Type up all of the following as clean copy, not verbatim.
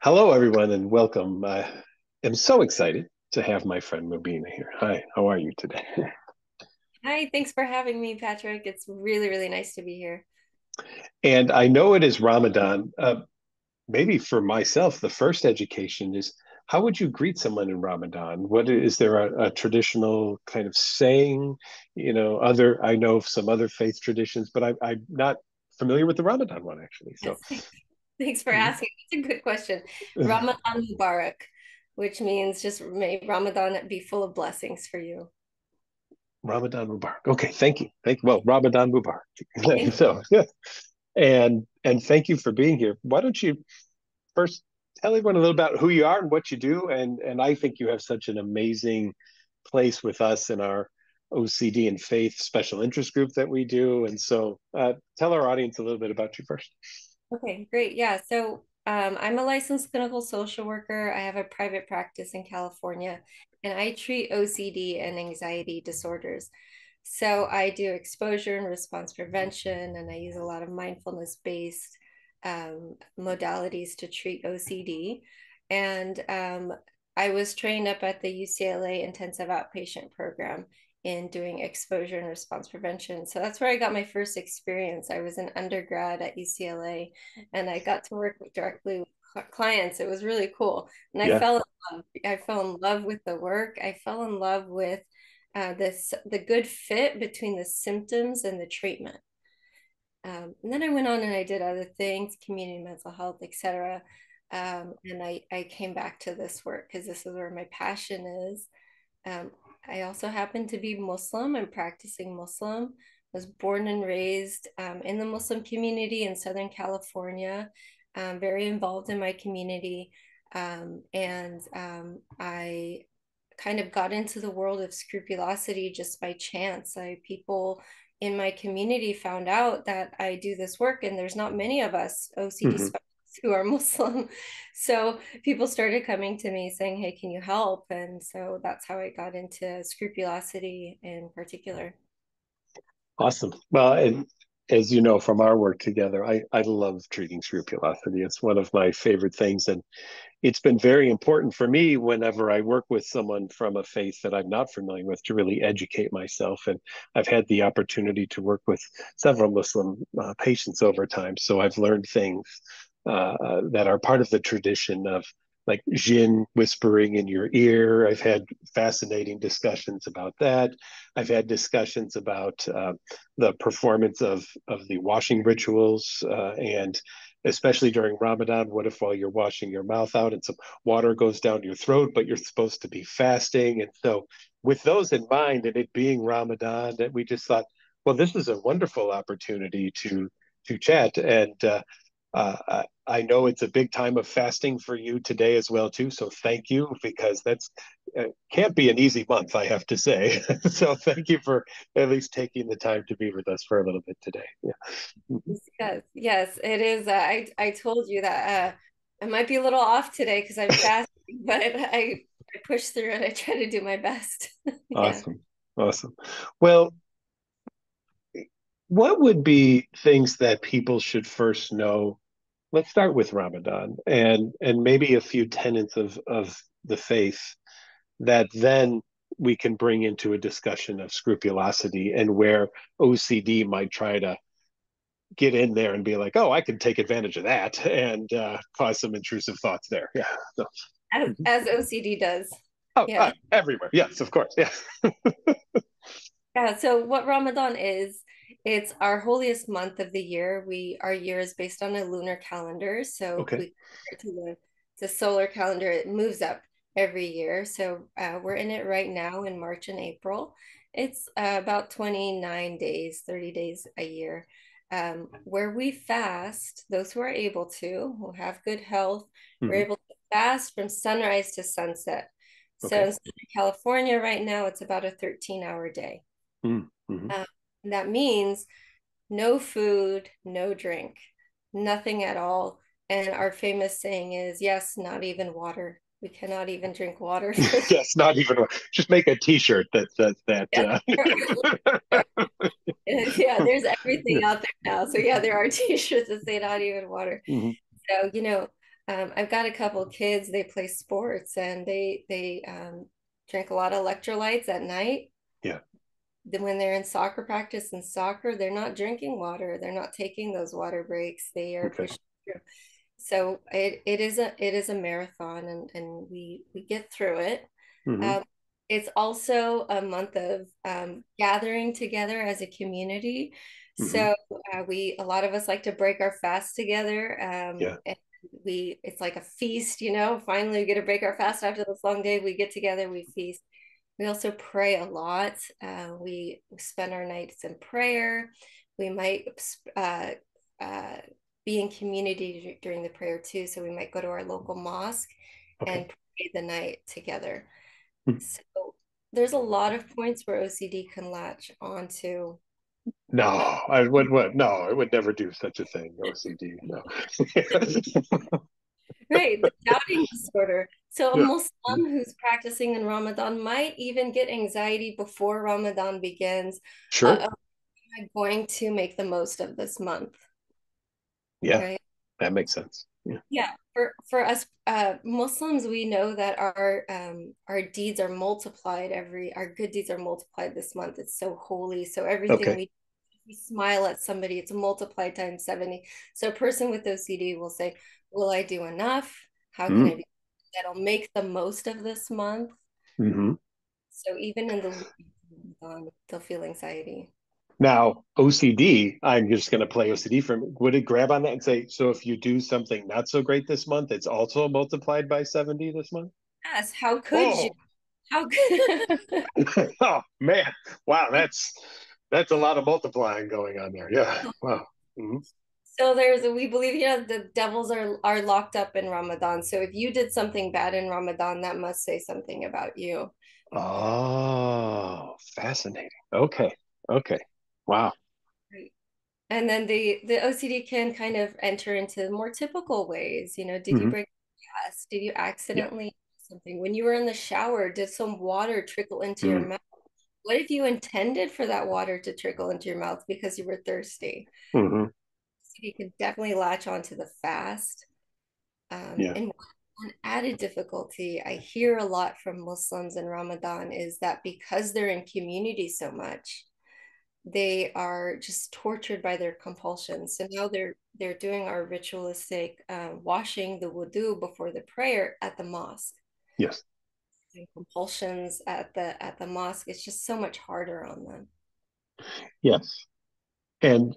Hello, everyone, and welcome. I am so excited to have my friend Mubina here. Hi, how are you today? Hi, thanks for having me, Patrick. It's really, really nice to be here. And I know it is Ramadan. Maybe for myself, the first education is how would you greet someone in Ramadan? What is there a traditional kind of saying? I know of some other faith traditions, but I'm not familiar with the Ramadan one actually. So, Yes, thanks for asking. It's a good question. Ramadan Mubarak, which means just may Ramadan be full of blessings for you. Ramadan Mubarak. Okay, thank you. Thank you. Well, Ramadan Mubarak. Thank So, yeah. And thank you for being here. Why don't you first tell everyone a little about who you are and what you do? And I think you have such an amazing place with us in our OCD and faith special interest group that we do. And so tell our audience a little bit about you first. Okay, great. Yeah, so I'm a licensed clinical social worker. I have a private practice in California, and I treat OCD and anxiety disorders. So I do exposure and response prevention, and I use a lot of mindfulness-based modalities to treat OCD. And I was trained up at the UCLA Intensive Outpatient Program in doing exposure and response prevention. So that's where I got my first experience. I was an undergrad at UCLA and I got to work directly with clients. It was really cool. And Yeah. I fell in love with the work. I fell in love with the good fit between the symptoms and the treatment. And then I went on and I did other things, community mental health, etc. And I came back to this work because this is where my passion is. Um, I also happen to be Muslim. I'm practicing Muslim. Was born and raised in the Muslim community in Southern California. Very involved in my community, and I kind of got into the world of scrupulosity just by chance. People in my community found out that I do this work, and there's not many of us OCD Hmm. specialists who are Muslim. So people started coming to me saying, "Hey, can you help?" And so that's how I got into scrupulosity in particular. Awesome. Well, and as you know from our work together, I love treating scrupulosity. It's one of my favorite things. And it's been very important for me whenever I work with someone from a faith that I'm not familiar with to really educate myself. And I've had the opportunity to work with several Muslim patients over time. So I've learned things that are part of the tradition of like jinn whispering in your ear. I've had fascinating discussions about that. I've had discussions about the performance of the washing rituals and especially during Ramadan. What if while you're washing your mouth out and some water goes down your throat, but you're supposed to be fasting? And so, with those in mind, and it being Ramadan, that we just thought, well, this is a wonderful opportunity to chat. And I know it's a big time of fasting for you today as well too. So thank you because that's can't be an easy month, I have to say. So thank you for at least taking the time to be with us for a little bit today. Yeah. Yes, yes, it is. I told you that I might be a little off today because I'm fasting, but I push through and I try to do my best. Yeah. Awesome. Awesome. Well, what would be things that people should first know? Let's start with Ramadan and maybe a few tenets of the faith that then we can bring into a discussion of scrupulosity and where OCD might try to get in there and be like, oh, I can take advantage of that and cause some intrusive thoughts there. Yeah. So, As OCD does. oh, Yeah. everywhere. Yes, of course. Yeah. Yeah, so what Ramadan is, it's our holiest month of the year. Our year is based on a lunar calendar. So if Okay. we compare it to the solar calendar, it moves up every year. So we're in it right now in March and April. It's about 29 days, 30 days a year, where we fast, those who are able to, who have good health, we're Hmm. able to fast from sunrise to sunset. So Okay. in Southern California right now, it's about a 13-hour day. Mm-hmm. Um, that means no food, no drink, nothing at all. And our famous saying is, yes, not even water. We cannot even drink water for Yes, not even just make a T-shirt that says that. yeah. Yeah, there's everything Yeah. out there now. So yeah, there are t-shirts that say not even water. Hmm. So, I've got a couple of kids, they play sports and they drink a lot of electrolytes at night. Yeah. Then when they're in soccer practice and soccer, they're not drinking water. They're not taking those water breaks. They are Okay. pushing through. So it is a marathon, and we get through it. Hmm. Um, it's also a month of gathering together as a community. Hmm. So we a lot of us like to break our fast together. Yeah. And it's like a feast, you know. Finally, we get to break our fast after this long day. We get together, we feast. We also pray a lot. We spend our nights in prayer. We might uh, be in community during the prayer too. So we might go to our local mosque Okay. and pray the night together. Mhm. So there's a lot of points where OCD can latch onto. No, Uh, I would what? No, I would never do such a thing. OCD. No. right, the doubting disorder. So a Yeah. Muslim who's practicing in Ramadan might even get anxiety before Ramadan begins. Sure. Am I going to make the most of this month? Yeah, Right. that makes sense. Yeah. Yeah, for us Muslims, we know that our deeds are multiplied our good deeds are multiplied this month. It's so holy. So everything Okay. we smile at somebody, it's multiplied times 70. So a person with OCD will say, will I do enough? How can I Mm. be that'll make the most of this month? Hmm. So even in the they'll feel anxiety. Now, OCD, I'm just going to play OCD for me. Would it grab on that and say, so if you do something not so great this month, it's also multiplied by 70 this month? Yes, how could you? Oh, How could oh man. Wow, that's a lot of multiplying going on there. Yeah. Wow. Hmm. So we believe, the devils are locked up in Ramadan. So if you did something bad in Ramadan, that must say something about you. Oh, fascinating. Okay. Okay. Wow. Right. And then the OCD can kind of enter into more typical ways. Did you Hmm. break glass? Did you Yeah. accidentally do something? When you were in the shower, did some water trickle into your Mm. mouth? What if you intended for that water to trickle into your mouth because you were thirsty? Hmm. OCD can definitely latch onto the fast. Yeah. And one added difficulty I hear a lot from Muslims in Ramadan is that because they're in community so much, they are just tortured by their compulsions. So now they're doing our ritualistic washing the wudu before the prayer at the mosque. Yes. And compulsions at the mosque, it's just so much harder on them. Yes. And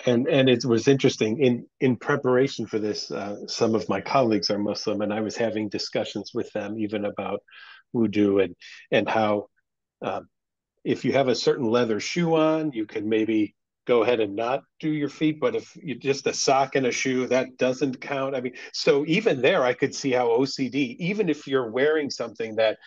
and it was interesting in preparation for this. Some of my colleagues are Muslim, and I was having discussions with them even about wudu and how um, if you have a certain leather shoe on, you can maybe go ahead and not do your feet. But if you just a sock and a shoe, that doesn't count. I mean, so even there, I could see how OCD, even if you're wearing something that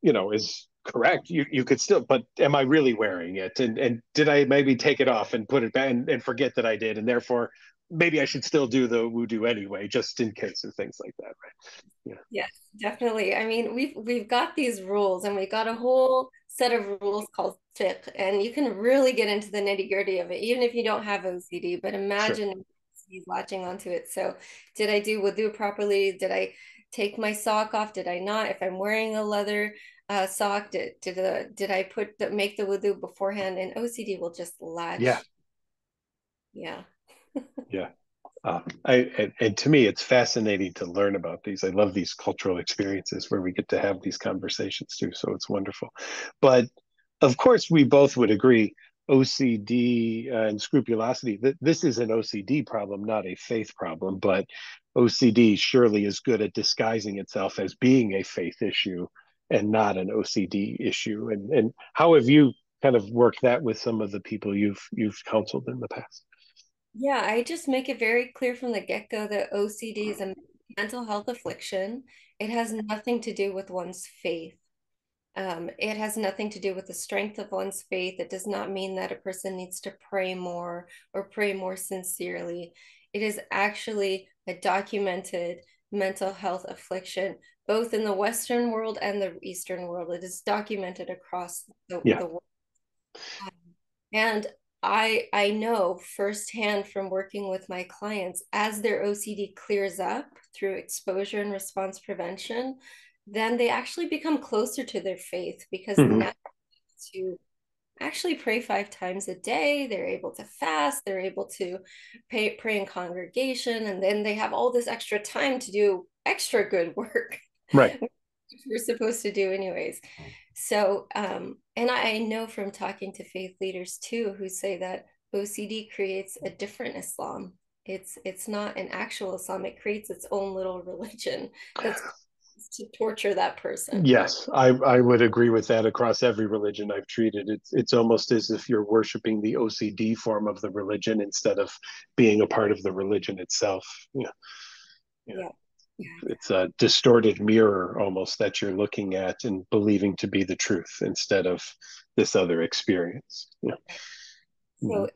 is correct, you could still, but am I really wearing it, and did I maybe take it off and put it back and forget that I did, and therefore maybe I should still do the wudu anyway, just in case of things like that, right? Yeah. Yes, definitely. I mean, we've got these rules, and we got a whole set of rules called fiqh, and you can really get into the nitty-gritty of it, even if you don't have OCD. But Sure. imagine he's latching onto it. So, did I do wudu properly? Did I take my sock off? Did I not? If I'm wearing a leather sock, did I make the wudu beforehand? And OCD will just Yeah. latch. Yeah. Yeah. And to me, it's fascinating to learn about these. I love these cultural experiences where we get to have these conversations too. So it's wonderful. But of course, we both would agree OCD and scrupulosity, this is an OCD problem, not a faith problem. But OCD surely is good at disguising itself as being a faith issue and not an OCD issue. And how have you kind of worked that with some of the people you've counseled in the past? Yeah, I just make it very clear from the get-go that OCD is a mental health affliction. It has nothing to do with one's faith. It has nothing to do with the strength of one's faith. It does not mean that a person needs to pray more or pray more sincerely. It is actually a documented mental health affliction, both in the Western world and the Eastern world. It is documented across the Yeah. world. And I know firsthand from working with my clients, as their OCD clears up through exposure and response prevention, then they actually become closer to their faith because Hmm. now to actually pray 5 times a day. They're able to fast. They're able to pray in congregation. And then they have all this extra time to do extra good work, Right. which we're supposed to do anyways. So, and I know from talking to faith leaders too, who say that OCD creates a different Islam. It's not an actual Islam. It creates its own little religion that's to torture that person. Yes, I would agree with that across every religion I've treated. It's almost as if you're worshiping the OCD form of the religion instead of being a part of the religion itself. Yeah, yeah. Yeah. Yeah. It's a distorted mirror almost that you're looking at and believing to be the truth instead of this other experience. Yeah. So, Mhm.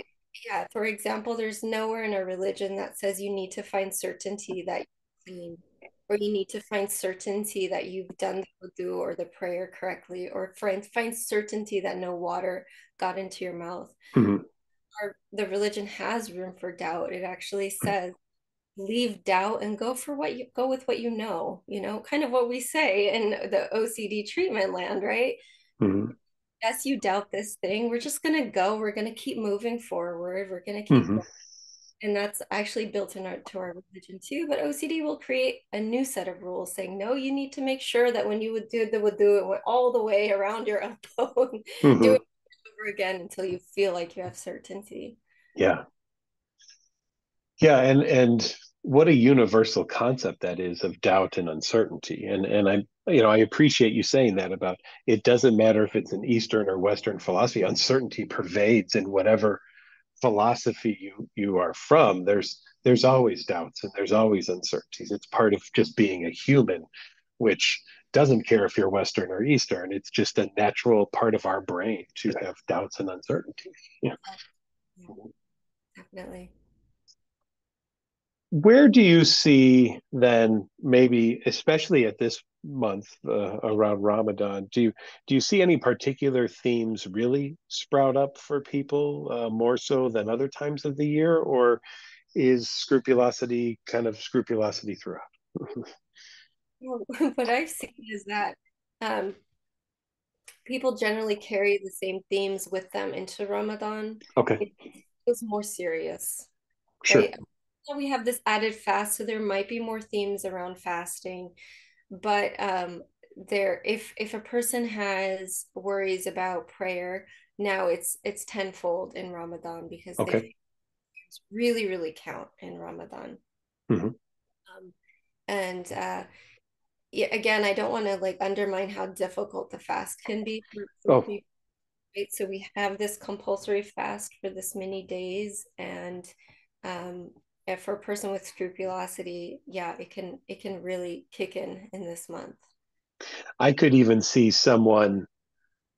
yeah, for example, there's nowhere in a religion that says you need to find certainty that you're clean, or you need to find certainty that you've done the wudu or the prayer correctly, or find certainty that no water got into your mouth. Mhm. The religion has room for doubt. It actually says leave doubt and go with what you know, kind of what we say in the OCD treatment land, right? Mhm. Yes, you doubt this thing. We're just gonna go. We're gonna keep moving forward. We're gonna keep Mhm. going. And that's actually built in to our religion too. But OCD will create a new set of rules saying, no, you need to make sure that when you would do the wudu, it went all the way around your elbow and do Mhm. it over again until you feel like you have certainty. Yeah. Yeah, and what a universal concept that is of doubt and uncertainty. And I appreciate you saying that about it doesn't matter if it's an Eastern or Western philosophy, uncertainty pervades in whatever philosophy you are from. There's always doubts and there's always uncertainties. It's part of just being a human, which doesn't care if you're Western or Eastern. It's just a natural part of our brain to have doubts and uncertainties. Yeah. Yeah, definitely. Where do you see then, maybe especially at this month around Ramadan, do you see any particular themes really sprout up for people more so than other times of the year, or is scrupulosity kind of scrupulosity throughout? Well, what I've seen is that um, people generally carry the same themes with them into Ramadan. Okay, It feels more serious, sure. right? So we have this added fast, so there might be more themes around fasting, but there, if a person has worries about prayer, now it's tenfold in Ramadan because they Okay. really, really count in Ramadan. Hmm. Um, and yeah, again, I don't want to like undermine how difficult the fast can be for Oh, people. Right? So we have this compulsory fast for this many days, and um, if for a person with scrupulosity, yeah, it can really kick in this month. I could even see someone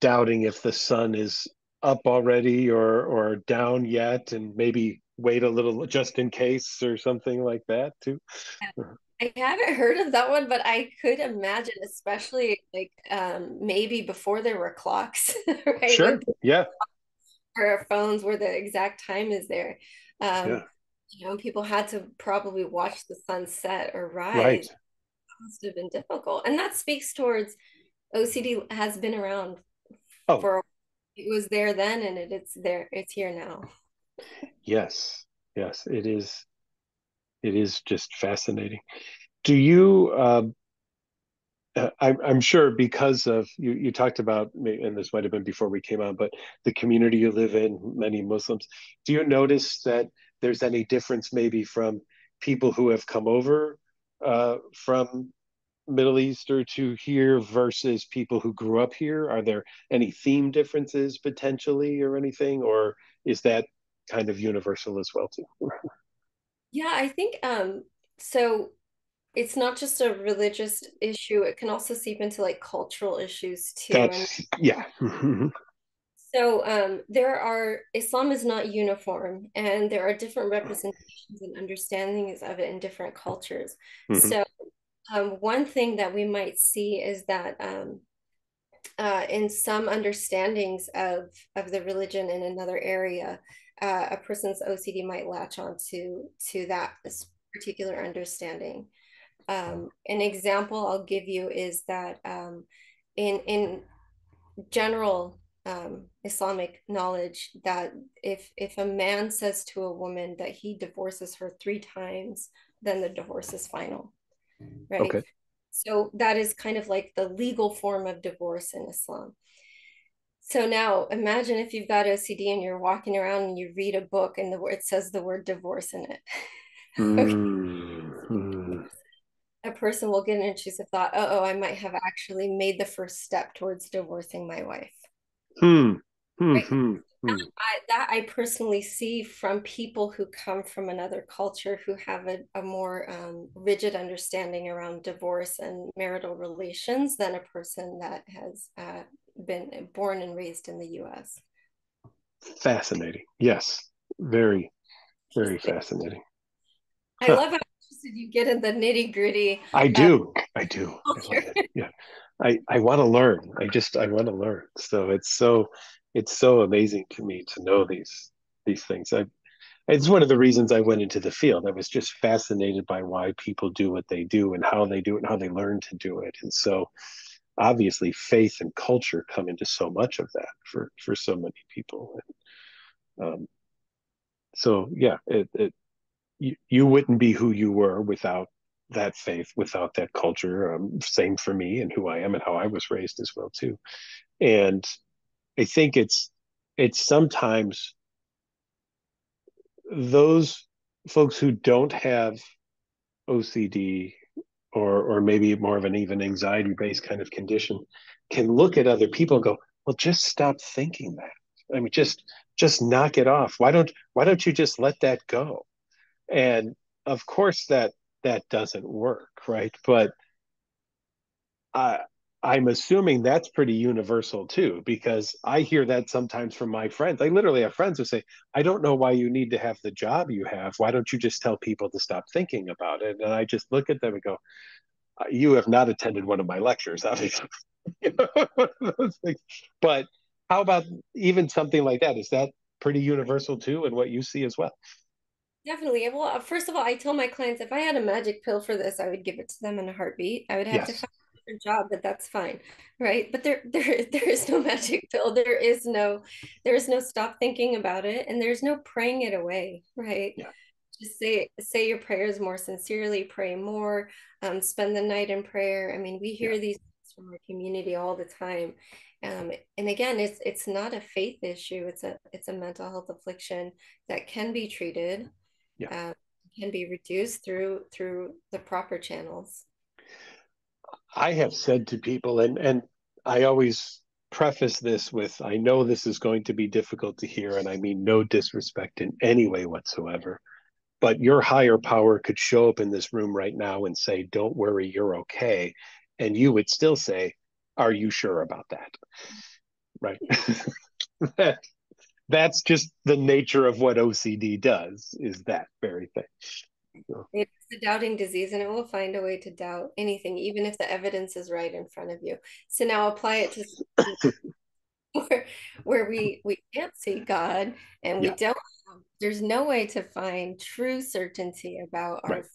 doubting if the sun is up already or down yet, and maybe wait a little just in case or something like that too. I haven't heard of that one, but I could imagine, especially like maybe before there were clocks, right? When Sure. Yeah. our phones where the exact time is there. Um, Yeah. people had to probably watch the sun set or rise. Right. It must have been difficult. And that speaks towards OCD has been around Oh, for it was there then and it's there, it's here now. yes. Yes, it is. It is just fascinating. Do you I'm sure because of you talked about, and this might have been before we came on, but the community you live in, many Muslims. Do you notice that there's any difference maybe from people who have come over from Middle East or to here versus people who grew up here? Are there any theme differences potentially or anything, or is that kind of universal as well too? Yeah, I think so it's not just a religious issue, it can also seep into like cultural issues too. And That's yeah. so there are Islam is not uniform and there are different representations and understandings of it in different cultures. Hmm. So one thing that we might see is that in some understandings of the religion in another area, a person's OCD might latch on to that particular understanding. An example I'll give you is that in general Islamic knowledge, that if a man says to a woman that he divorces her 3 times, then the divorce is final, right? Okay. So that is kind of like the legal form of divorce in Islam. So now imagine if you've got OCD and you're walking around and you read a book and it says the word divorce in it. Okay. Mm-hmm. A person will get an intrusive thought, oh, I might have actually made the first step towards divorcing my wife. Hmm. Right. Hmm. Hmm. That I personally see from people who come from another culture who have a more rigid understanding around divorce and marital relations than a person that has been born and raised in the US. Fascinating. Yes. Very, very fascinating. I Huh. love how interested you get in the nitty gritty I do. I do. I love culture. it. Yeah. I want to learn. I want to learn. So it's so amazing to me to know these things. It's one of the reasons I went into the field. I was just fascinated by why people do what they do and how they do it and how they learn to do it. And so obviously faith and culture come into so much of that for so many people. Um, so yeah, you wouldn't be who you were without that faith, without that culture. Same for me and who I am and how I was raised as well too. And I think it's sometimes those folks who don't have OCD or maybe more of an even anxiety based kind of condition can look at other people and go, well, just stop thinking that. I mean, just knock it off. Why don't you just let that go? And of course that doesn't work, right? But I I'm assuming that's pretty universal too, because I hear that sometimes from my friends. I literally have friends who say, I don't know why you need to have the job you have. Why don't you just tell people to stop thinking about it? And I just look at them and go, you have not attended one of my lectures, obviously. You know, those things. But how about even something like that? Is that pretty universal too, and what you see as well? Definitely. Well, first of all, I tell my clients if I had a magic pill for this, I would give it to them in a heartbeat. I would have to Yes. find a different job, but that's fine, right? But there is no magic pill. There is no stop thinking about it, and there's no praying it away, right? Yeah. Just say your prayers more sincerely, pray more, spend the night in prayer. I mean, we Yeah. hear these from our community all the time. And again, it's not a faith issue. It's a mental health affliction that can be treated, Yeah. uh, can be reduced through the proper channels. I have said to people, and I always preface this with, I know this is going to be difficult to hear, and I mean no disrespect in any way whatsoever. But your higher power could show up in this room right now and say, "Don't worry, you're okay," and you would still say, "Are you sure about that?" Right? that, that's just the nature of what OCD does. Is that very thing? So, It's a doubting disease, and it will find a way to doubt anything, even if the evidence is right in front of you. So now apply it to where we can't see God, and we yeah. don't there's no way to find true certainty about Right. our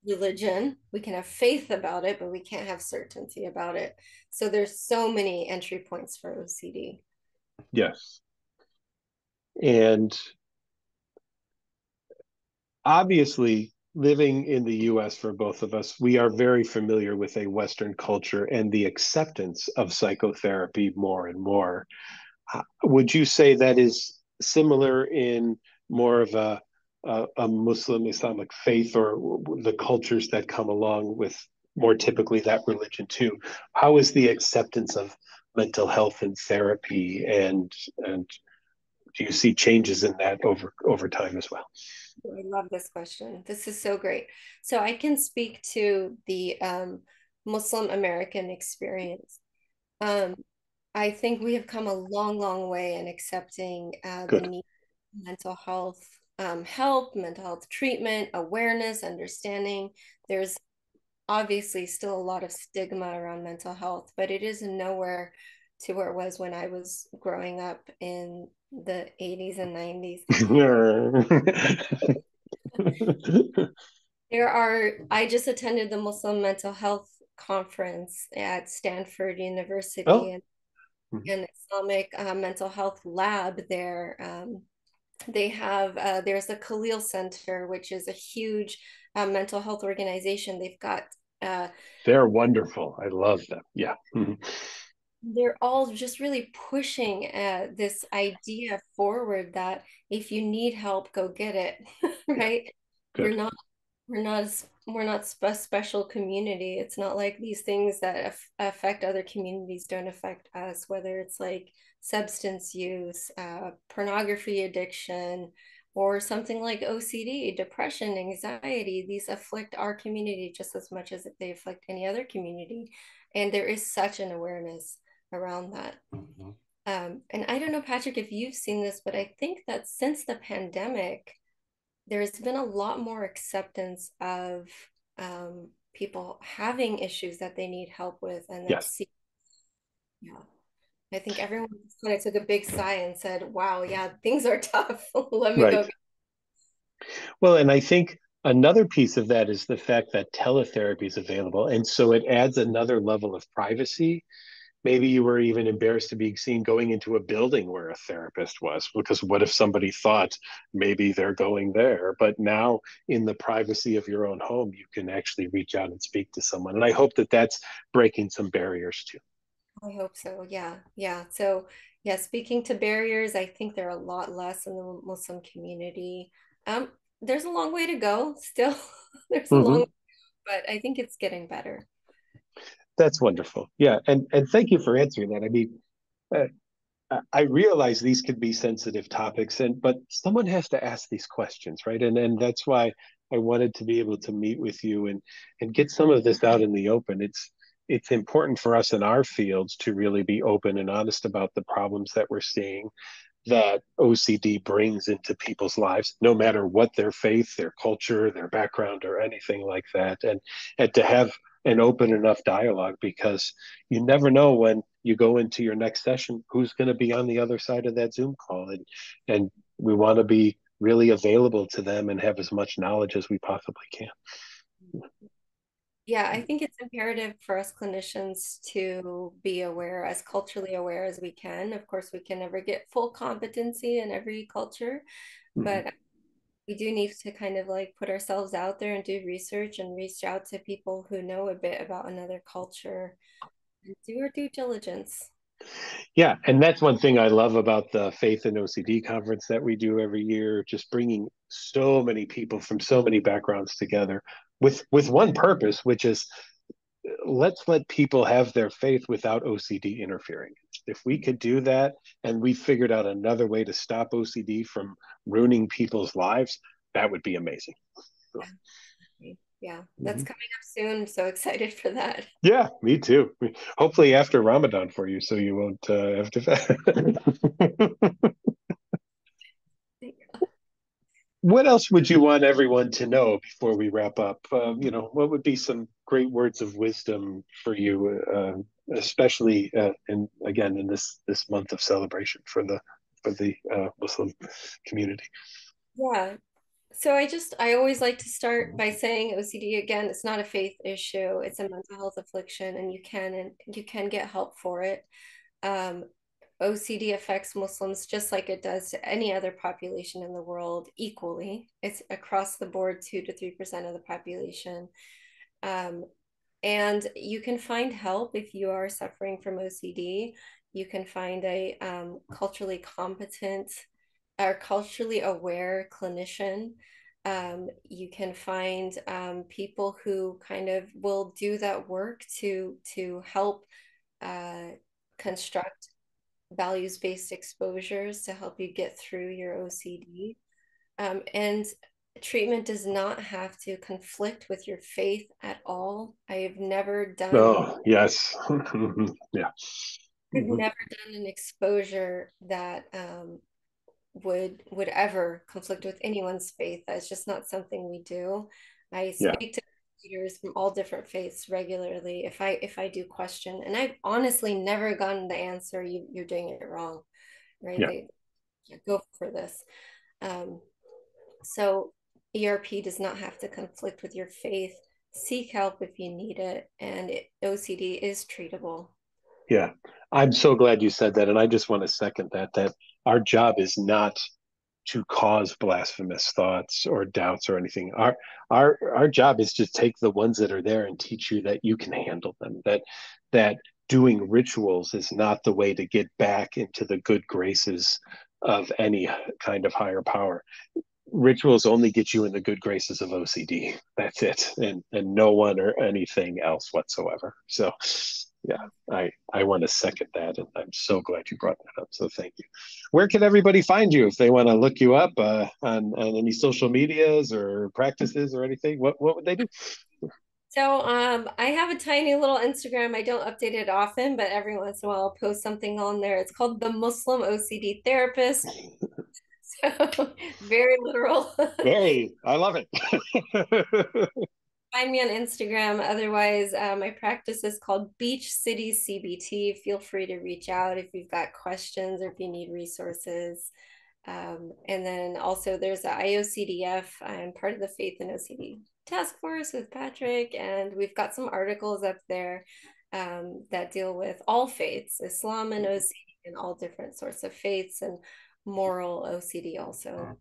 religion. We can have faith about it, but we can't have certainty about it. So there's so many entry points for OCD. Yes. And obviously, living in the US for both of us, we are very familiar with a Western culture and the acceptance of psychotherapy more and more. Would you say that is similar in more of a Muslim Islamic faith, or the cultures that come along with more typically that religion too? How is the acceptance of mental health and therapy, and do you see changes in that over time as well? I love this question. This is so great. So I can speak to the Muslim American experience. Um, I think we have come a long, long way in accepting the Good. need for mental health help, mental health treatment, awareness, understanding. There's obviously still a lot of stigma around mental health, but it is nowhere to where it was when I was growing up in the 80s and 90s. I just attended the Muslim mental health conference at Stanford University, Oh, and an Islamic mental health lab there. They have, there's the Khalil Center, which is a huge mental health organization. They've got, uh, they're wonderful. I love them. Yeah. they're all just really pushing this idea forward that if you need help, go get it, Yeah. right? You're Good. not we're not a special community. It's not like these things that affect other communities don't affect us, whether it's like substance use, pornography addiction, or something like OCD, depression, anxiety. These afflict our community just as much as they afflict any other community. And there is such an awareness around that. And I don't know, Patrick, if you've seen this, but I think that since the pandemic, there's been a lot more acceptance of people having issues that they need help with, and then Yes. see, yeah. I think everyone kind of took a big sigh and said, "Wow, yeah, things are tough. Let me Right. go." Well, and I think another piece of that is the fact that teletherapy is available. And so it adds another level of privacy. Maybe you were even embarrassed to be seen going into a building where a therapist was, because what if somebody thought maybe they're going there? But now, in the privacy of your own home, you can actually reach out and speak to someone. And I hope that that's breaking some barriers too. I hope so. Yeah, yeah. So, yeah, speaking to barriers, I think there are a lot less in the Muslim community. Um, there's a long way to go still. There's a long, Mm-hmm. but I think it's getting better. That's wonderful. Yeah, and thank you for answering that. I mean, uh, I realize these could be sensitive topics, and but someone has to ask these questions, right? And that's why I wanted to be able to meet with you and get some of this out in the open. It's important for us in our fields to really be open and honest about the problems that we're seeing, that OCD brings into people's lives, no matter what their faith, their culture, their background, or anything like that. And to have an open enough dialogue, because you never know when you go into your next session who's going to be on the other side of that Zoom call. And we want to be really available to them and have as much knowledge as we possibly can. Yeah, I think it's imperative for us clinicians to be aware, as culturally aware as we can. Of course, we can never get full competency in every culture, Mm-hmm. but we do need to kind of like put ourselves out there and do research and reach out to people who know a bit about another culture and do our due diligence. Yeah, and that's one thing I love about the Faith and OCD conference that we do every year, just bringing so many people from so many backgrounds together with one purpose, which is let's let people have their faith without OCD interfering. If we could do that and we figured out another way to stop OCD from ruining people's lives, that would be amazing. So, Yeah, that's mhm. coming up soon. So excited for that. Yeah, me too. Hopefully after Ramadan for you, so you won't have to. What else would you want everyone to know before we wrap up? What would be some great words of wisdom for you, especially in again in this month of celebration for the Muslim community? Yeah. So I always like to start by saying OCD again, it's not a faith issue. It's a mental health affliction and you can get help for it. Um, OCD affects Muslims just like it does to any other population in the world equally. It's across the board, 2 to 3% of the population. Um, and you can find help if you are suffering from OCD. You can find a culturally competent or culturally aware clinician. You can find people who kind of will do that work to help uh, construct values-based exposures to help you get through your OCD. And treatment does not have to conflict with your faith at all. Oh, yes. Yeah. I've Mhm. never done an exposure that would ever conflict with anyone's faith. That's just not something we do. I Yeah. speak to leaders from all different faiths regularly if I do question, and I've honestly never gotten the answer, you're doing it wrong, right? Yeah. They, yeah, go for this. Um, so ERP does not have to conflict with your faith. Seek help if you need it, and OCD is treatable. Yeah. I'm so glad you said that. And I just want to second that, that our job is not to cause blasphemous thoughts or doubts or anything. Our job is to take the ones that are there and teach you that you can handle them. That doing rituals is not the way to get back into the good graces of any kind of higher power. Rituals only get you in the good graces of OCD. That's it, and no one or anything else whatsoever. So, yeah, I want to second that, and I'm so glad you brought that up. So thank you. Where can everybody find you if they want to look you up on any social medias or practices or anything? What would they do? So I have a tiny little Instagram. I don't update it often, but every once in a while I'll post something on there. It's called the Muslim OCD Therapist. So very literal. Hey, I love it. Find me on Instagram. Otherwise, my practice is called Beach City CBT. Feel free to reach out if you've got questions or if you need resources. And then also there's a IOCDF. I'm part of the Faith and OCD Task Force with Patrick, and we've got some articles up there that deal with all faiths, Islam and OCD, and all different sorts of faiths and moral OCD also.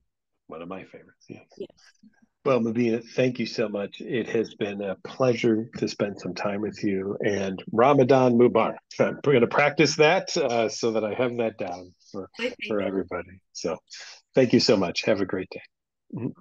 One of my favorites. Yes. Yeah. Well, Mabina, thank you so much. It has been a pleasure to spend some time with you. And Ramadan Mubarak. I'm going to practice that so that I have that down for Okay. everybody. So, thank you so much. Have a great day. Mhm.